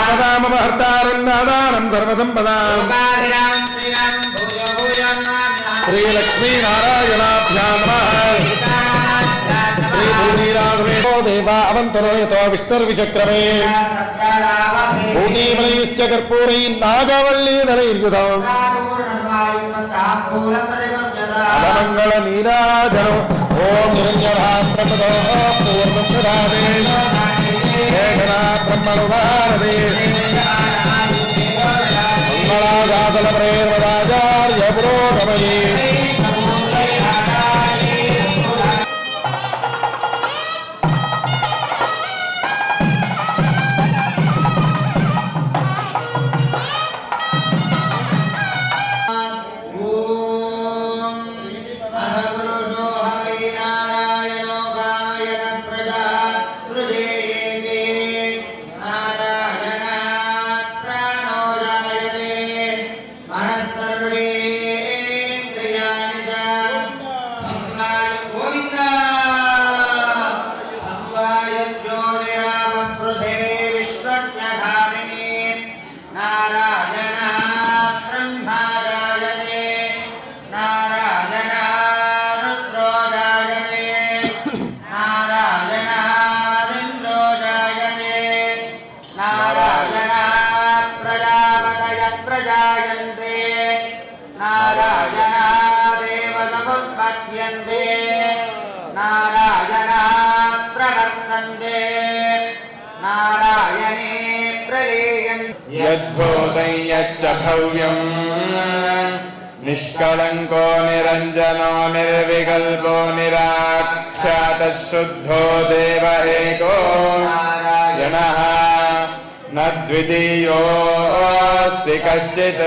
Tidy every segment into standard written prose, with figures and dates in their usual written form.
आपदामपहर्तारन्नादानं सर्वसम्पदां श्रीलक्ष्मी नारायणाभ्यां नमः श्रीभूमिराघवेशो देवा अवन्तरो यतो विष्णुर्विचक्रमे भूमिमलैश्च कर्पूरैर्नागवल्लीधरैर्युधम् अवमङ्गलनीराजनो ॐ निरञ्जनाप्रपदो पूर्णं ददाते शेषना ब्रह्मणुदारते मङ्गलादासलप्रेर्वदाचार्य पुरोगमये यद्भूतं यच्च भव्यं निष्कलंको निरंजनो निर्विकल्पो निराख्यातः शुद्धो देव एको नारायणः न द्वितीयोऽस्ति कश्चित्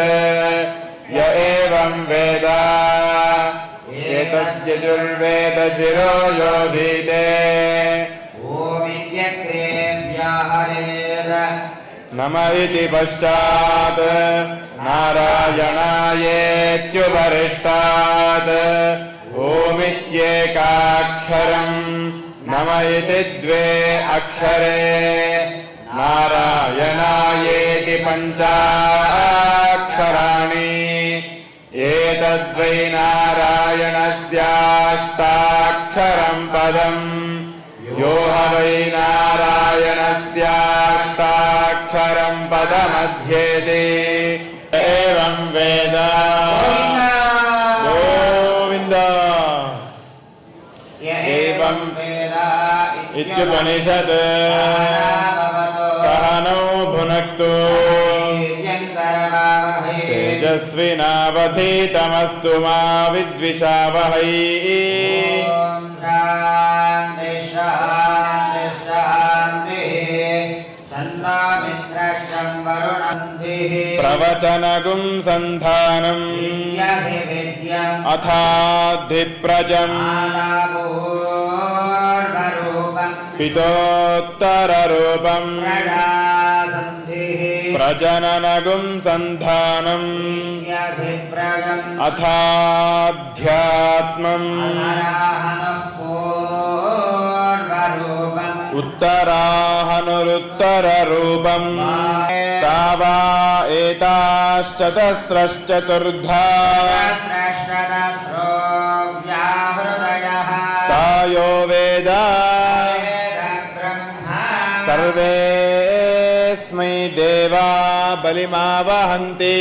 य एवं वेद एतद्यजुर्वेद शिरो योधीते नम इति पश्चात् नारायणायेत्युपरिष्टात् ओमित्येकाक्षरं नम इति द्वे अक्षरे नारायणायेति पञ्चाक्षराणि एतद्वै नारायणस्याष्टाक्षरं पदम् यो ह वै नारायणस्याष्टाक्षरं पदमध्येति एवं वेद गोविन्द एवं इत्युपनिषत् सहनौ भुनक्तु तेजस्विनावधीतमस्तु मा विद्विषावहै प्रवचनगुं संधानम् अथाधिप्रजम् पितोत्तररूपम् प्रजननगुं संधानम् अथाध्यात्मम् उत्तराहनुरुत्तररूपम् तावा एताश्चतस्रश्चतुर्धा तायो वेद सर्वेऽस्मै देवा बलिमावहन्ति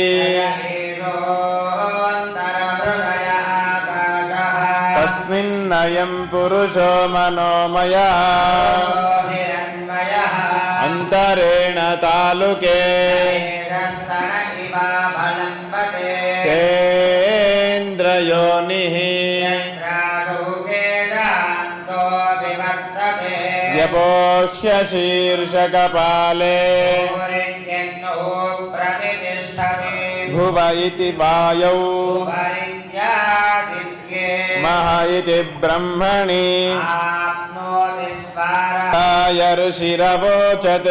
तस्मिन्नयं पुरुषो मनोमयः अंतरेण तालुके सेन्द्रयोनिः व्यपोक्ष्य शीर्षकपाले भुव इति वायौ मह इति ब्रह्मणि ऋषिरवोचत्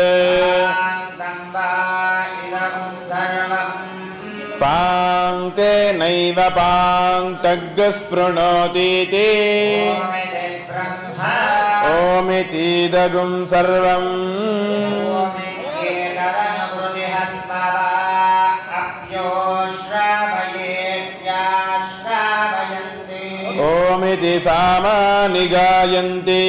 पाङ्क्ते नैव पाङ्क्तग्स्पृणोतीति ओमितीदगुं सर्वम् सामानि गायन्ति